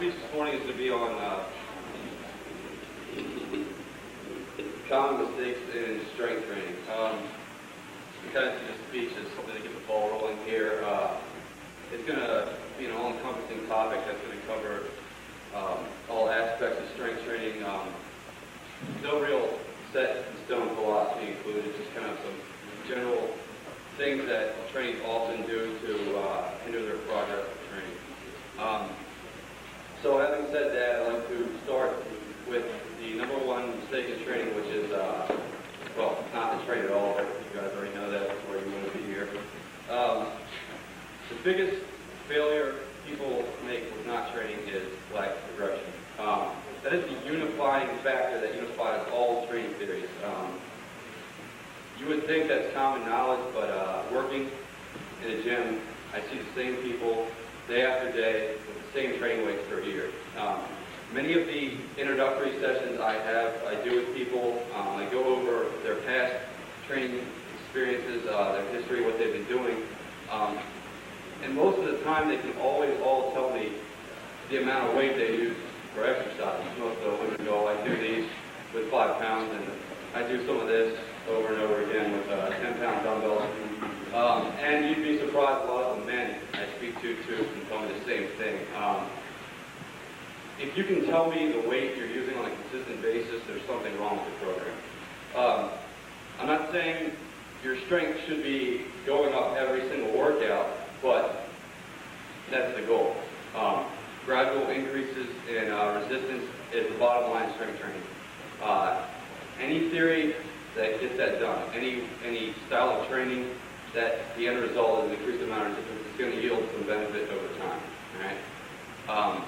speech this morning is going to be on common mistakes in strength training. We kind of see the speech as something to get the ball rolling here. It's going to be an all-encompassing topic that's going to cover all aspects of strength training. No real set in stone philosophy included, just kind of some general things that trainers often do to hinder their progress in training. So having said that, I'd like to start with the number one mistake in training, which is, well, not to train at all, but you guys already know that, that's where you want to be here. The biggest failure people make with not training is lack of progression. That is the unifying factor that unifies all training theories. You would think that's common knowledge, but working in a gym, I see the same people day after day with the same training weights for a year. Many of the introductory sessions I do with people, I go over their past training experiences, their history, what they've been doing. And most of the time they can always all tell me the amount of weight they use for exercise. Most of the women go, I do these with 5 pounds, and I do some of this over and over again with 10-pound dumbbells. And you'd be surprised, a lot of the men I speak to too can tell me the same thing. If you can tell me the weight you're using on a consistent basis, there's something wrong with the program. I'm not saying your strength should be going up every single workout, but that's the goal. Gradual increases in resistance is the bottom line in strength training. Any theory that gets that done, any style of training that the end result is an increased amount of resistance, is going to yield some benefit over time. All right?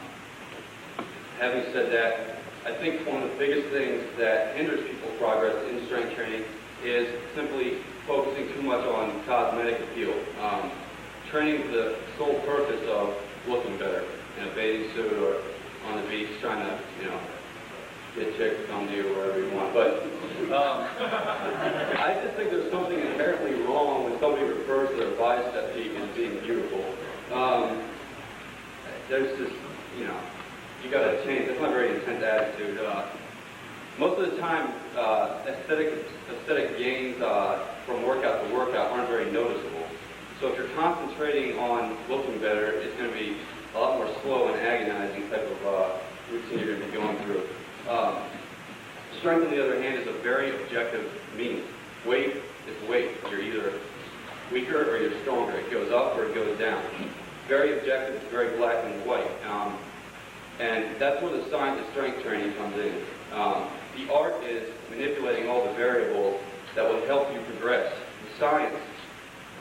Having said that, I think one of the biggest things that hinders people's progress in strength training is simply focusing too much on cosmetic appeal. Training for the sole purpose of looking better in a bathing suit or on the beach trying to, get chicks to come to you wherever you want. But I just think there's something inherently wrong when somebody refers to their bicep peak as being beautiful. There's just, you got to change. That's not a very intense attitude. Most of the time, aesthetic gains from workout to workout aren't very noticeable. So if you're concentrating on looking better, it's going to be a lot more slow and agonizing type of routine you're going to be going through. Strength, on the other hand, is a very objective means. Weight is weight. You're either weaker or you're stronger. It goes up or it goes down. Very objective. It's very black and white. And that's where the science of strength training comes in. The art is manipulating all the variables that will help you progress. The science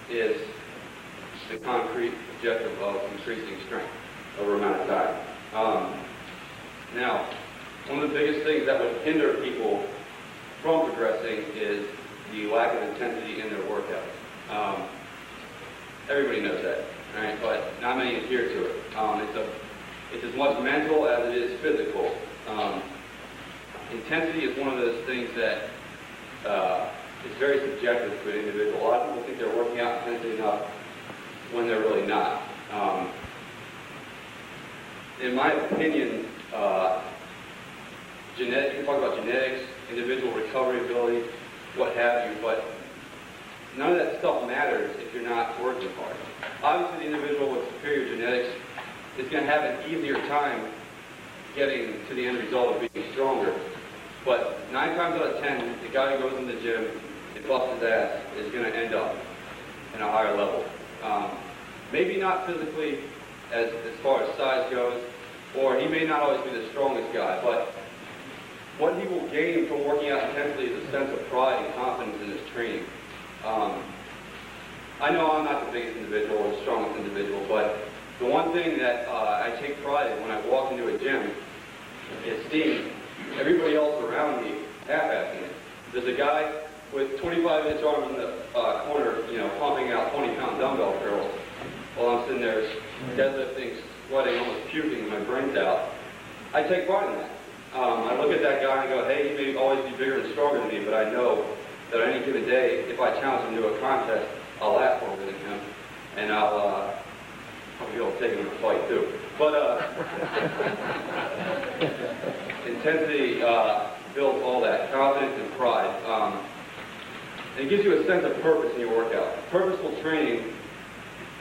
is the concrete objective of increasing strength over amount of time. Now, one of the biggest things that would hinder people from progressing is the lack of intensity in their workouts. Everybody knows that, right? But not many adhere to it. It's as much mental as it is physical. Intensity is one of those things that is very subjective to an individual. A lot of people think they're working out intensely enough when they're really not. In my opinion, you can talk about genetics, individual recovery ability, what have you, but none of that stuff matters if you're not working hard. Obviously, the individual with superior genetics is going to have an easier time getting to the end result of being stronger. But 9 times out of 10, the guy who goes in the gym and busts his ass is going to end up in a higher level. Maybe not physically as far as size goes, or he may not always be the strongest guy, but what he will gain from working out intensely is a sense of pride and confidence in his training. I know I'm not the biggest individual or the strongest individual, but the one thing that I take pride in when I walk into a gym is seeing everybody else around me half-assing it. There's a guy with 25-inch arms in the corner, pumping out 20-pound dumbbell curls while I'm sitting there deadlifting, sweating, almost puking my brains out. I take pride in that. I look at that guy and go, hey, he may always be bigger and stronger than me, but I know that on any given day, if I challenge him to a contest, I'll last longer than him, and I'll I'll be able to take him in a fight too. But intensity builds all that, confidence and pride. And it gives you a sense of purpose in your workout. Purposeful training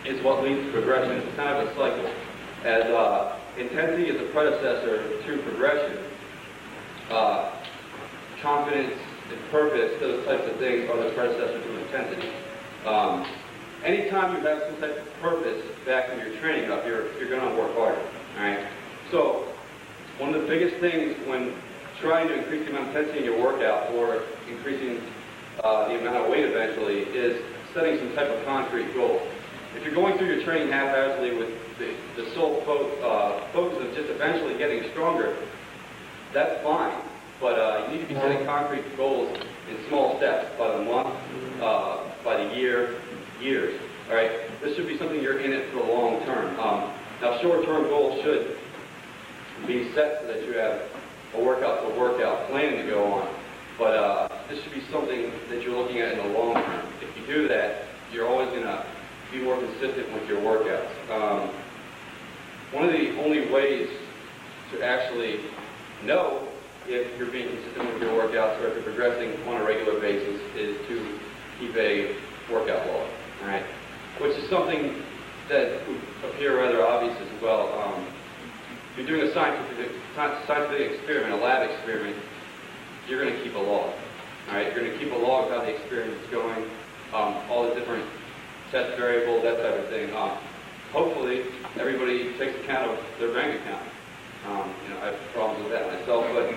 is what leads to progression. It's kind of a cycle. As intensity is a predecessor to progression, confidence and purpose, those types of things, are the predecessor to intensity. Anytime you have some type of purpose back in your training up, you're going to work harder. All right. So one of the biggest things when trying to increase the amount of intensity in your workout or increasing the amount of weight eventually is setting some type of concrete goal. If you're going through your training haphazardly with the sole focus of just eventually getting stronger, that's fine. But you need to be setting concrete goals in small steps by the month, by the year, years. All right. This should be something you're in it for the long term. Now, short-term goals should be set so that you have a workout-to-workout plan to go on. But this should be something that you're looking at in the long term. If you do that, you're always going to be more consistent with your workouts. One of the only ways to actually know if you're being consistent with your workouts or if you're progressing on a regular basis is to keep a workout log, all right? Which is something that would appear rather obvious as well. If you're doing a scientific experiment, a lab experiment, you're going to keep a log, all right? You're going to keep a log of how the experiment's going, all the different test variables, that type of thing. Hopefully, everybody takes account of their bank account. I have problems with that myself, but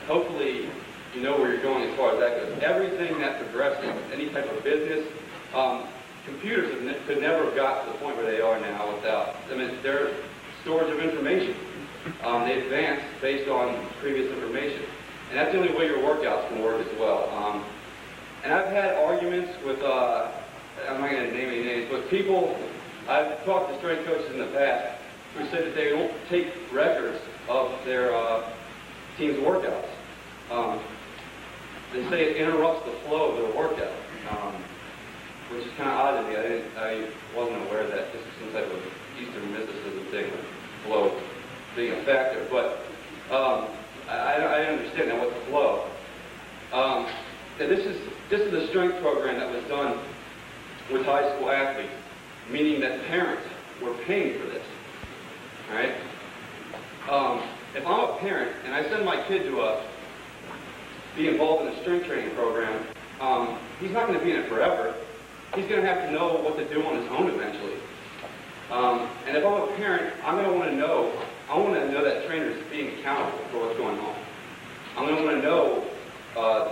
hopefully you know where you're going as far as that goes. Everything that progresses, any type of business, computers could never have got to the point where they are now without, they're storage of information. They advance based on previous information. And that's the only way your workouts can work as well. And I've had arguments with, I'm not going to name any names, but people, I've talked to strength coaches in the past who said that they won't take records of their team's workouts. They say it interrupts the flow of their workout, which is kind of odd to me. I wasn't aware that this is some type of Eastern mysticism thing, with flow being a factor. But I understand that with the flow. This is a strength program that was done with high school athletes, meaning that parents were paying for this. All right. If I'm a parent and I send my kid to be involved in a strength training program, he's not going to be in it forever. He's going to have to know what to do on his own eventually. And if I'm a parent, I'm going to want to know. I want to know that trainer is being accountable for what's going on. I'm going to want to know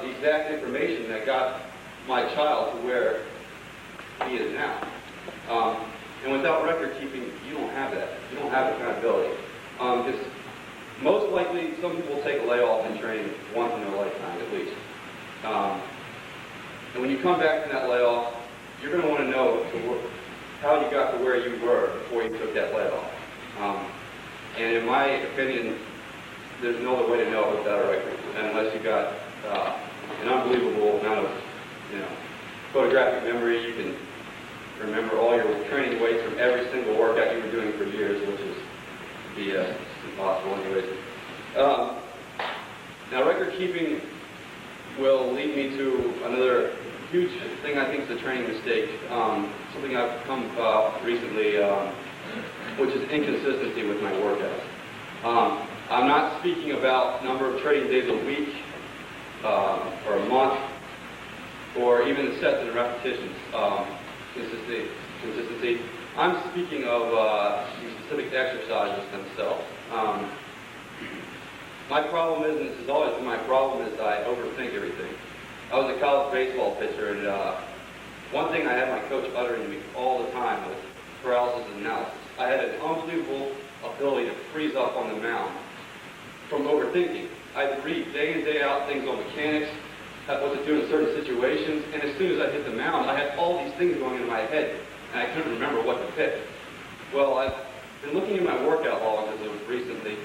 the exact information that got my child to where he is now. And without record keeping, you don't have that. You don't have accountability. Because most likely, some people will take a layoff and train once in their lifetime at least. And when you come back from that layoff, you're going to want to know how you got to where you were before you took that layoff. And in my opinion, there's no other way to know without a record, unless you got an unbelievable amount of, photographic memory. You can remember all your training weights from every single workout you were doing for years, which is BS. It's impossible anyways. Now, record keeping will lead me to another huge thing I think is a training mistake, something I've come about recently, which is inconsistency with my workouts. I'm not speaking about number of training days a week or a month, or even the sets and repetitions. Consistency. I'm speaking of specific exercises themselves. My problem is, and this has always been my problem, is I overthink everything. I was a college baseball pitcher, and one thing I had my coach uttering to me all the time was paralysis analysis. I had an unbelievable ability to freeze up on the mound from overthinking. I'd read day in, day out things on mechanics, what to do in certain situations, and as soon as I hit the mound, I had all these things going in my head, and I couldn't remember what to pick. Well, I've been looking at my workout logs as of recently,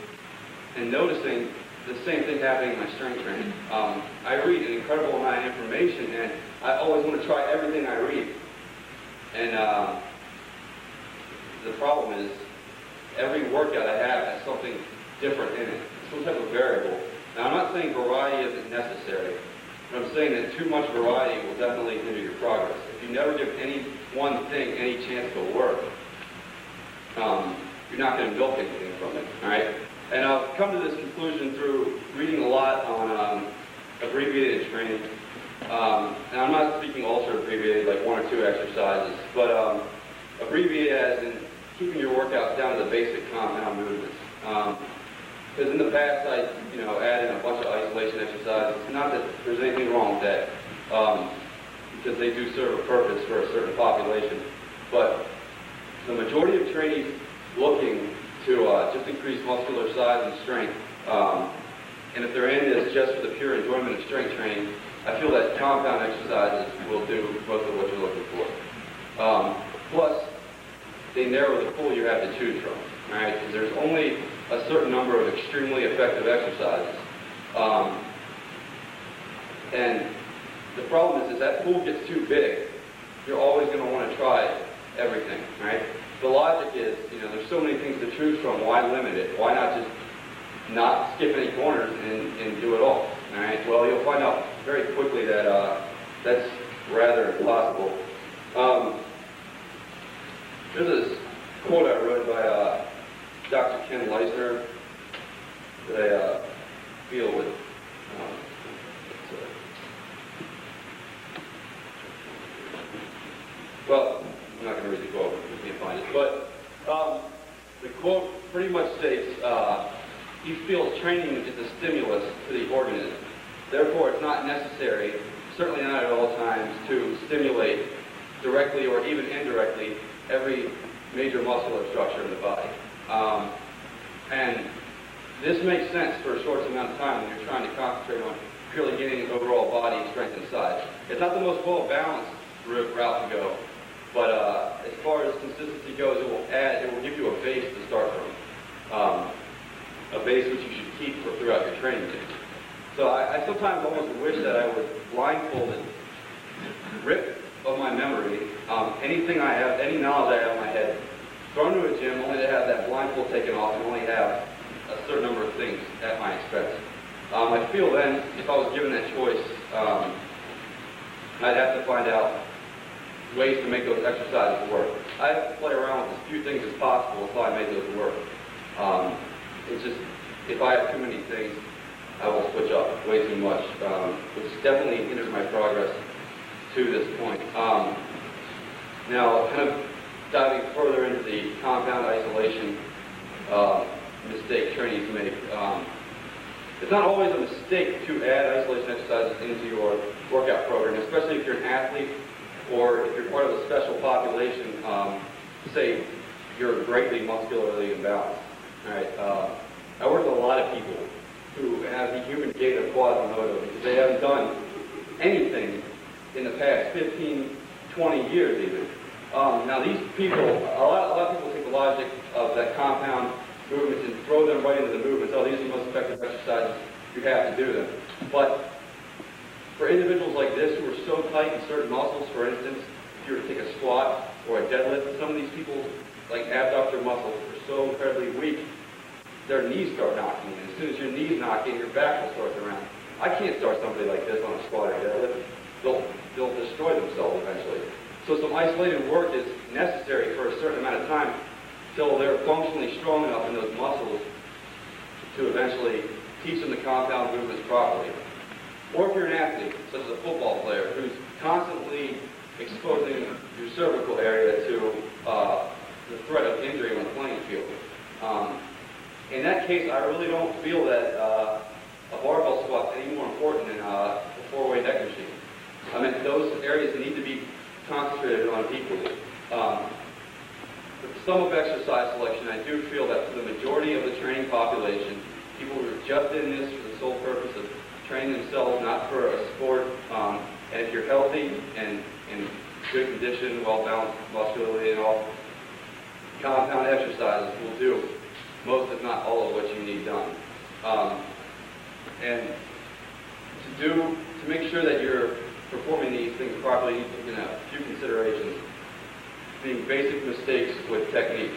and noticing the same thing happening in my strength training. I read an incredible amount of information, and I always want to try everything I read. And the problem is every workout I have has something different in it, some type of variable. Now, I'm not saying variety isn't necessary, but I'm saying that too much variety will definitely hinder your progress. If you never give any one thing any chance to work, you're not going to milk anything from it, all right? And I've come to this conclusion through reading a lot on abbreviated training. And I'm not speaking ultra abbreviated, like 1 or 2 exercises, but abbreviated as in keeping your workouts down to the basic compound movements. Because in the past, I add in a bunch of isolation exercises. Not that there's anything wrong with that, because they do serve a purpose for a certain population. But the majority of trainees looking to just increase muscular size and strength, and if they're in this just for the pure enjoyment of strength training, I feel that compound exercises will do most of what you're looking for. Plus, they narrow the pool you have to choose from. All right, because there's only a certain number of extremely effective exercises, and the problem is that pool gets too big, you're always going to want to try everything. Right? The logic is, there's so many things to choose from. Why limit it? Why not just not skip any corners and do it all? All right. Well, you'll find out very quickly that that's rather impossible. There's this quote I read by Dr. Ken Leisner that I feel with. Well, I'm not going to read the quote. You can't find it. But the quote pretty much states, he feels training is a stimulus to the organism. Therefore, it's not necessary, certainly not at all times, to stimulate directly or even indirectly every major muscular structure in the body. And this makes sense for a short amount of time when you're trying to concentrate on purely getting overall body strength and size. It's not the most well-balanced route to go, but as far as consistency goes, it will give you a base to start from, a base which you should keep throughout your training day. So I sometimes almost wish that I would blindfold and rip of my memory anything I have, any knowledge I have in my head, thrown to a gym only to have that blindfold taken off and only have a certain number of things at my expense. I feel then, if I was given that choice, I'd have to find out ways to make those exercises work. I have to play around with as few things as possible until I make those work. It's just, if I have too many things, I will switch up way too much, which definitely hinders my progress to this point. Now, kind of diving further into the compound isolation mistake trainees make. It's not always a mistake to add isolation exercises into your workout program, especially if you're an athlete or if you're part of a special population. Say you're greatly muscularly imbalanced. All right. I work with a lot of people who have the human gait of Quasimodo because they haven't done anything in the past 15, 20 years even. Now these people, a lot of people take the logic of that compound movements and throw them right into the movements. Oh, these are the most effective exercises, you have to do them. But for individuals like this who are so tight in certain muscles, for instance, if you were to take a squat or a deadlift, some of these people, like abductor muscles, are so incredibly weak, their knees start knocking in. As soon as your knees knock in, your back will start to round. I can't start somebody like this on a squat or deadlift. They'll destroy themselves eventually. So some isolated work is necessary for a certain amount of time till they're functionally strong enough in those muscles to eventually teach them the compound movements properly. Or if you're an athlete, such as a football player, who's constantly exposing your cervical area to the threat of injury on the playing field. In that case, I really don't feel that a barbell squat is any more important than a four-way neck machine. I mean, those areas need to be concentrated on equally. With the sum of exercise selection, I do feel that for the majority of the training population, people who are just in this for the sole purpose of training themselves, not for a sport, and if you're healthy and in good condition, well-balanced muscularly and all, compound exercises will do most, if not all, of what you need done. And to make sure that you're performing these things properly, you need to take a few considerations. being basic mistakes with technique.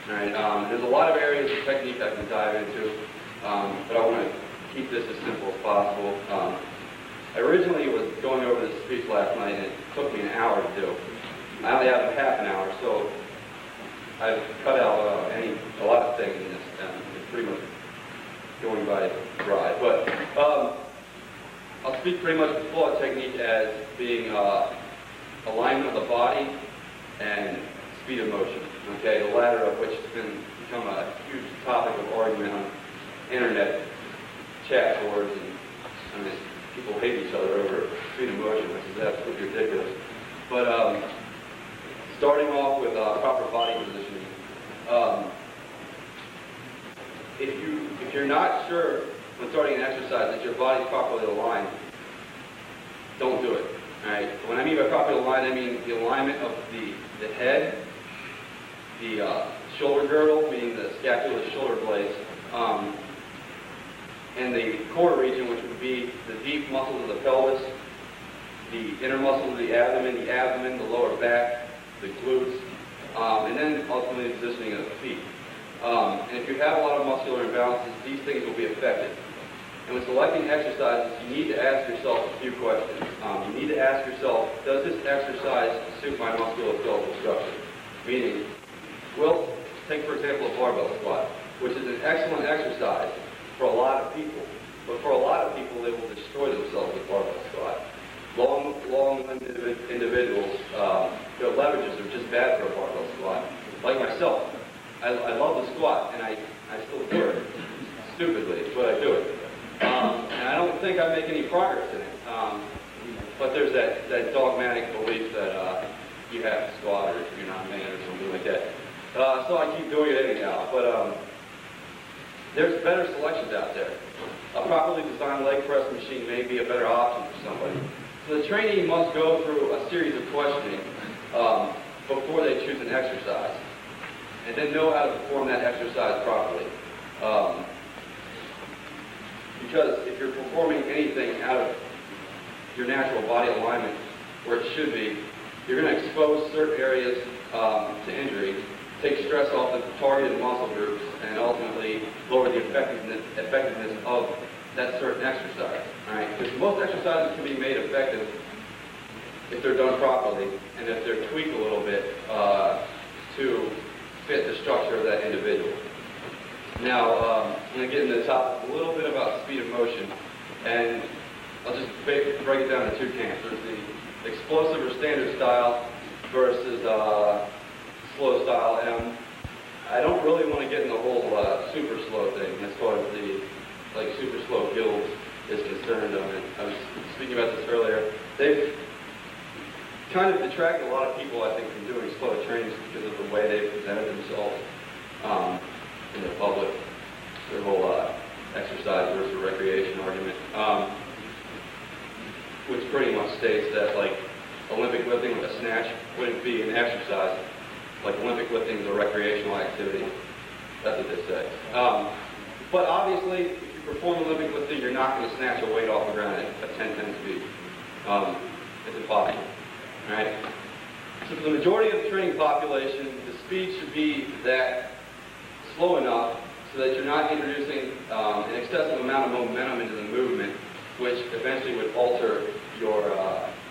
All right, there's a lot of areas of technique I can dive into, but I want to keep this as simple as possible. I originally was going over this speech last night, and it took me an hour to do. I only have half an hour, so I've cut out a lot of things in this, and it's pretty much going by dry. But I'll speak pretty much the flow technique as being alignment of the body and speed of motion. Okay, the latter of which has become a huge topic of argument on internet chat boards, and I mean, people hate each other over speed of motion, which is absolutely ridiculous. But starting off with proper body positioning. If you're not sure when starting an exercise that your body's properly aligned, don't do it. All right. When I mean by properly aligned, I mean the alignment of the head, the shoulder girdle, meaning the scapula shoulder blades, and the core region, which would be the deep muscles of the pelvis, the inner muscles of the abdomen, the lower back, the glutes, and then ultimately the positioning of the feet. And if you have a lot of muscular imbalances, these things will be affected. And when selecting exercises, you need to ask yourself a few questions. You need to ask yourself, does this exercise suit my musculoskeletal structure? Meaning, well, take for example a barbell squat, which is an excellent exercise for a lot of people. But for a lot of people, they will destroy themselves with barbell squat. Long-limbed individuals, their leverages are just bad for a barbell squat. Like myself, I love the squat, and I still do it. Stupidly, but I do it. And I don't think I make any progress in it. But there's that dogmatic belief that you have to squat or you're not a man or something like that. So I keep doing it anyhow. But there's better selections out there. A properly designed leg press machine may be a better option for somebody. So the trainee must go through a series of questioning before they choose an exercise, and then know how to perform that exercise properly. Because if you're performing anything out of your natural body alignment where it should be, you're going to expose certain areas to injury, take stress off the targeted muscle groups, and ultimately lower the effectiveness of that certain exercise. All right? Because most exercises can be made effective if they're done properly and if they're tweaked a little bit to fit the structure of that individual. Now, I'm going to get into the topic a little bit about speed of motion, and I'll just break it down into two camps. There's the explosive or standard style versus slow style, and I don't really want to get in the whole super slow thing as far as the super slow guilds is concerned. I was speaking about this earlier. They've kind of detracted a lot of people, I think, from doing slow trainings because of the way they've presented themselves in the public, their whole exercise versus recreation argument, which pretty much states that, like, Olympic lifting with a snatch wouldn't be an exercise, like Olympic lifting is a recreational activity. That's what they say. But obviously, if you perform Olympic lifting, you're not going to snatch a weight off the ground at 10 speed. It's impossible. All right? So for the majority of the training population, the speed should be that slow enough so that you're not introducing an excessive amount of momentum into the movement, which eventually would alter your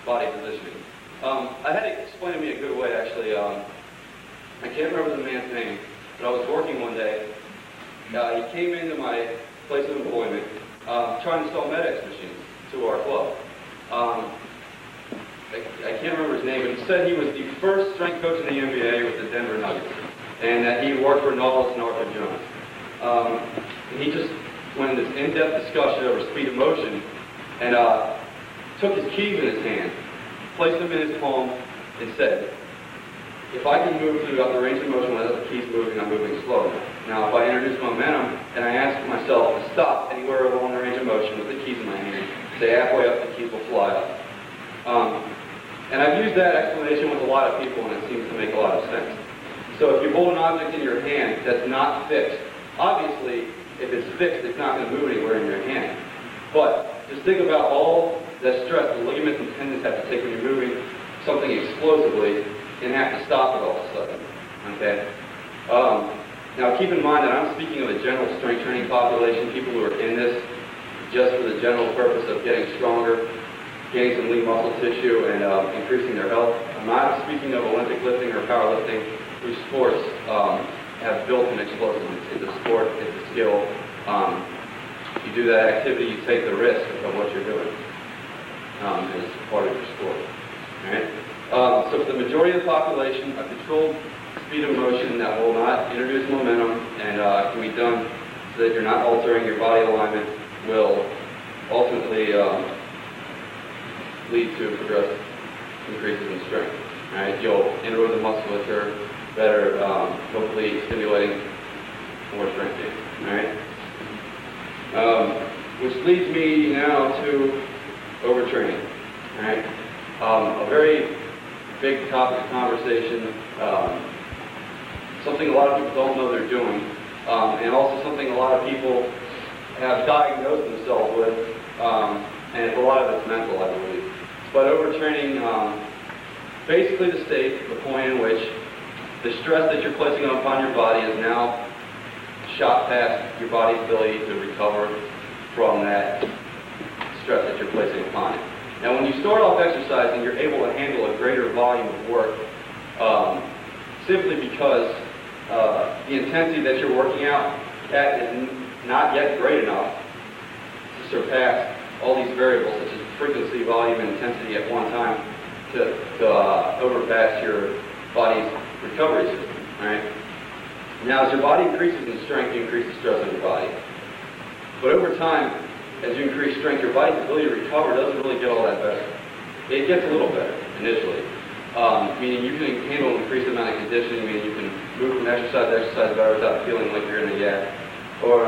body positioning. I had it explained to me a good way, actually. I can't remember the man's name, but I was working one day. He came into my place of employment trying to sell Med-X machines to our club. I can't remember his name, but he said he was the first strength coach in the NBA with the Denver Nuggets, and that he worked for Nautilus and Arthur Jones. And he just went into this in-depth discussion over speed of motion, and took his keys in his hand, placed them in his palm, and said, if I can move throughout the range of motion without the keys moving, I'm moving slow. Now, if I introduce momentum and I ask myself to stop anywhere along the range of motion with the keys in my hand, say halfway up, the keys will fly up. And I've used that explanation with a lot of people, and it seems to make a lot of sense. So if you hold an object in your hand that's not fixed, obviously, if it's fixed, it's not going to move anywhere in your hand. But just think about all the stress the ligaments and tendons have to take when you're moving something explosively and have to stop it all of a sudden. Okay? Now keep in mind that I'm speaking of the general strength training population, people who are in this just for the general purpose of getting stronger, gaining some lean muscle tissue, and increasing their health. I'm not speaking of Olympic lifting or powerlifting, whose sports have built-in explosiveness. It's a sport, it's a skill. You do that activity, you take the risk of what you're doing, and it's part of your sport. All right? So for the majority of the population, a controlled speed of motion that will not introduce momentum and can be done so that you're not altering your body alignment will ultimately lead to progressive increases in strength. All right? You'll inroad the musculature better, hopefully stimulating more strength gain. All right? Which leads me now to overtraining. All right? A very big topic of conversation, something a lot of people don't know they're doing, and also something a lot of people have diagnosed themselves with, and a lot of it's mental, I believe. But overtraining, basically to state the point in which the stress that you're placing upon your body is now shot past your body's ability to recover from that stress that you're placing upon it. Now, when you start off exercising, you're able to handle a greater volume of work simply because the intensity that you're working out at is not yet great enough to surpass all these variables, such as frequency, volume, and intensity at one time to overpass your body's recovery system. All right? Now, as your body increases in strength, you increase the stress on your body. But over time, as you increase strength, your body's ability to recover doesn't really get all that better. It gets a little better initially, meaning you can handle an increased amount of conditioning, meaning you can move from exercise to exercise better without feeling like you're in a yak, or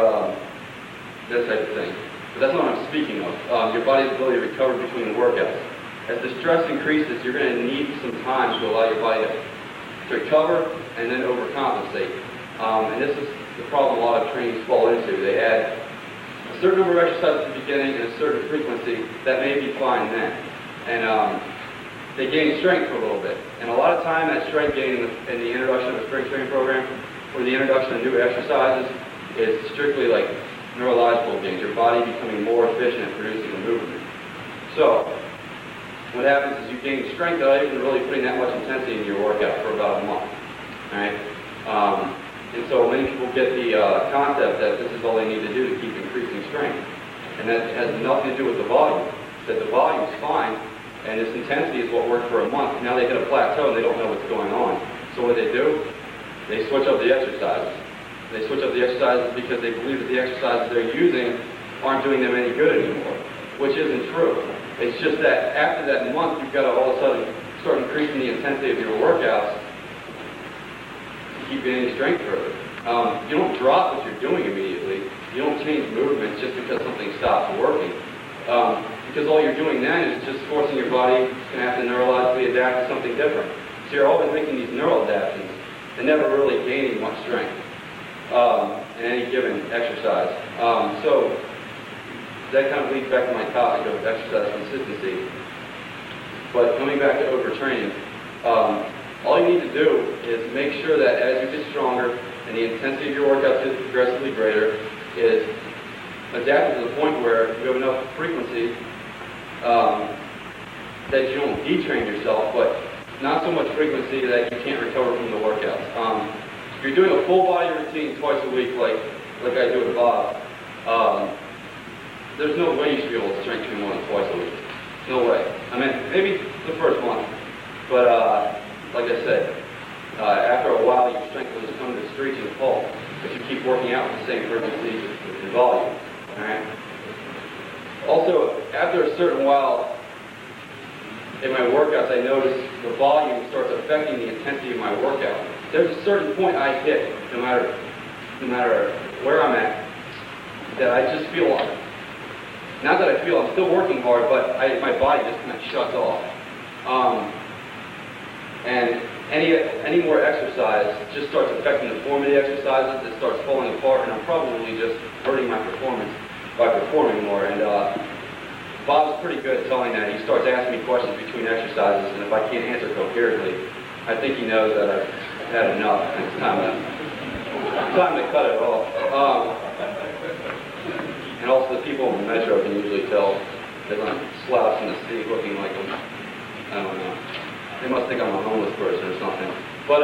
that type of thing. But that's not what I'm speaking of. Your body's ability to recover between workouts. As the stress increases, you're going to need some time to allow your body to recover and then overcompensate. And this is the problem a lot of trainings fall into. They add a certain number of exercises at the beginning and a certain frequency that may be fine then. And they gain strength for a little bit. And a lot of time that strength gain in the introduction of a strength training program or the introduction of new exercises is strictly like neurological gains, your body becoming more efficient at producing the movement. So what happens is you gain strength without even really putting that much intensity in your workout for about a month. All right? And so many people get the concept that this is all they need to do to keep increasing strength. And that has nothing to do with the volume. That the volume is fine, and this intensity is what worked for a month. Now they hit a plateau and they don't know what's going on. So what do? They switch up the exercises. They switch up the exercises because they believe that the exercises they're using aren't doing them any good anymore, which isn't true. It's just that after that month, you've got to all of a sudden start increasing the intensity of your workouts to keep gaining strength further. You don't drop what you're doing immediately. You don't change movements just because something stops working. Because all you're doing then is just forcing your body to have to neurologically adapt to something different. So you're always making these neural adaptations and never really gaining much strength in any given exercise. So that kind of leads back to my topic of exercise consistency. But coming back to overtraining, all you need to do is make sure that as you get stronger and the intensity of your workouts gets progressively greater, is adapted to the point where you have enough frequency that you don't detrain yourself, but not so much frequency that you can't recover from the workouts. If you're doing a full body routine twice a week like I do with Bob, there's no way you should be able to strength train more than twice a week. No way. I mean, maybe the first month, but like I said, after a while your strength will just come to a screeching halt if you keep working out with the same frequency and volume. All right? Also, after a certain while in my workouts, I notice the volume starts affecting the intensity of my workout. There's a certain point I hit, no matter where I'm at, that I just feel, not that I feel I'm still working hard, but my body just kind of shuts off. And any more exercise just starts affecting the form of the exercises. It starts falling apart, and I'm probably just hurting my performance by performing more. And Bob's pretty good at telling that. He starts asking me questions between exercises, and if I can't answer coherently, I think he knows that I've had enough, and it's time to cut it off. And also the people in the metro can usually tell they're going to slouch in the seat looking like I'm, I don't know. They must think I'm a homeless person or something. But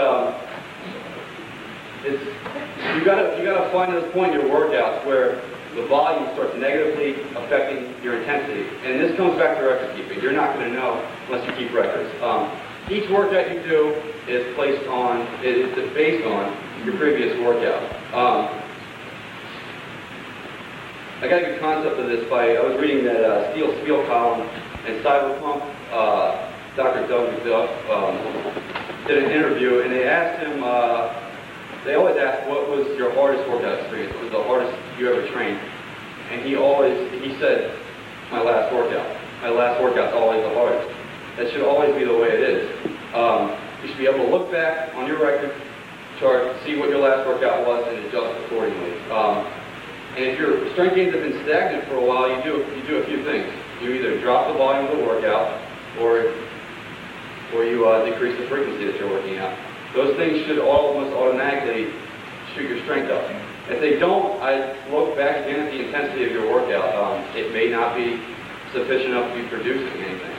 you gotta find those point in your workouts where the volume starts negatively affecting your intensity. And this comes back to record keeping. You're not going to know unless you keep records. Each workout you do is based on your previous workout. I got a good concept of this I was reading that Steel Spiel column and Cyber Pump. Dr. Doug McDuff did an interview, and they asked him, they always ask, what was your hardest workout experience? What was the hardest you ever trained? And he said, my last workout. My last workout's always the hardest. That should always be the way it is. You should be able to look back on your record chart, see what your last workout was, and adjust accordingly. And if your strength gains have been stagnant for a while, you do a few things. You either drop the volume of the workout, or you decrease the frequency that you're working at. Those things should almost automatically shoot your strength up. If they don't, I look back again at the intensity of your workout. It may not be sufficient enough to be producing anything.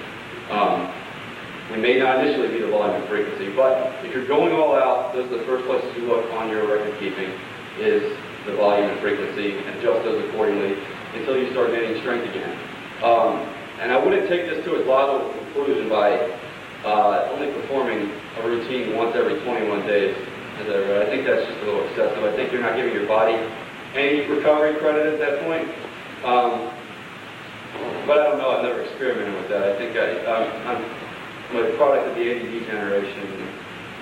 It may not initially be the volume and frequency, but if you're going all out, those are the first places you look on your record keeping is the volume and frequency, and adjust those accordingly until you start gaining strength again. And I wouldn't take this to its logical conclusion by only performing a routine once every 21 days. I think that's just a little excessive. I think you're not giving your body any recovery credit at that point. But I don't know. I've never experimented with that. I think I'm a product of the ADD generation.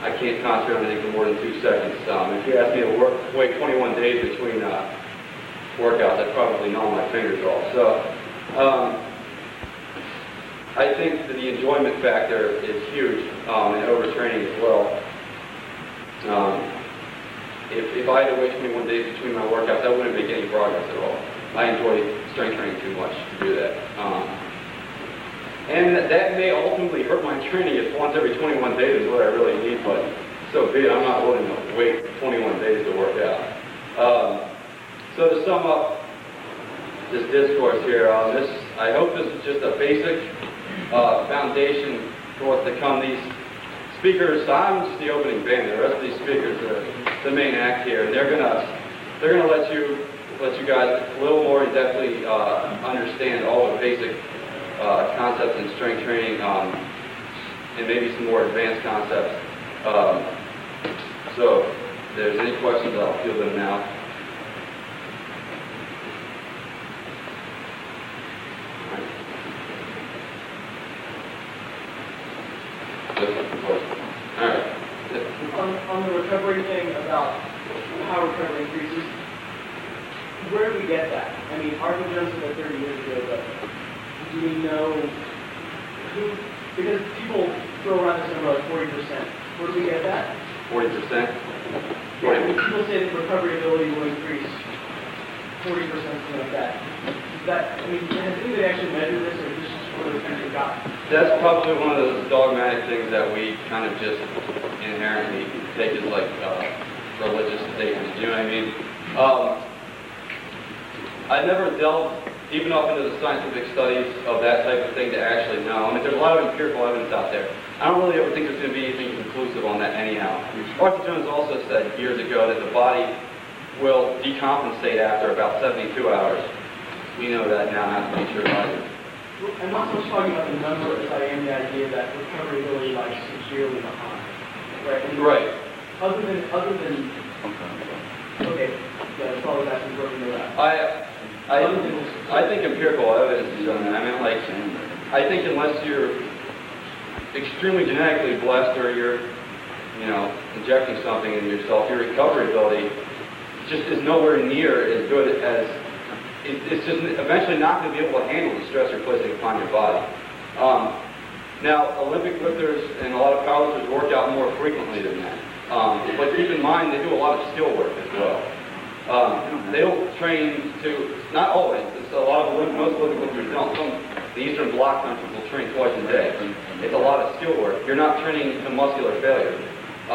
I can't concentrate on anything for more than 2 seconds. If you ask me to wait 21 days between workouts, I'd probably gnaw my fingers off. So I think that the enjoyment factor is huge in overtraining as well. If I had to wait 21 days between my workouts, I wouldn't make any progress at all. I enjoy strength training too much to do that. And that may ultimately hurt my training if once every 21 days is what I really need, but so be it. I'm not willing to wait 21 days to work out. So to sum up this discourse here, I hope this is just a basic foundation for what's to come. These speakers, I'm just the opening band. The rest of these speakers are the main act here, and they're gonna let you guys a little more in-depthly understand all the basic concepts in strength training, and maybe some more advanced concepts. So, if there's any questions, I'll field them now. All right. On the recovery thing about how recovery increases, where do we get that? I mean, Arthur Jones said that 30 years ago, but do we know who? Because people throw around this number like 40%. Where do we get that? 40%? Yeah, people say that recovery ability will increase 40%, something like that. I mean, has anybody actually measured this, or is this just one of those things you got? That's probably one of those dogmatic things that we kind of just inherently take as like religious statements. You know what I mean? I never delved deep enough into the scientific studies of that type of thing to actually know. I mean, there's a lot of empirical evidence out there. I don't really ever think there's going to be anything conclusive on that anyhow. Arthur Jones also said years ago that the body will decompensate after about 72 hours. We know that now, not to be true either. I'm not so much talking about the number as I am the idea that recovery ability lies severely behind. Right? And right. Other than okay, yeah, that's probably that's important to know that. I think empirical evidence is on that. I mean, like, I think unless you're extremely genetically blessed or you're, injecting something into yourself, your recovery ability just is nowhere near as good as, it's just eventually not going to be able to handle the stress you're placing upon your body. Now, Olympic lifters and a lot of powerlifters work out more frequently than that. But keep in mind, they do a lot of skill work as well. They don't train to, not always, it's a lot of most Olympic lifters don't. The Eastern Bloc countries will train twice a day. It's a lot of skill work. You're not training to muscular failure.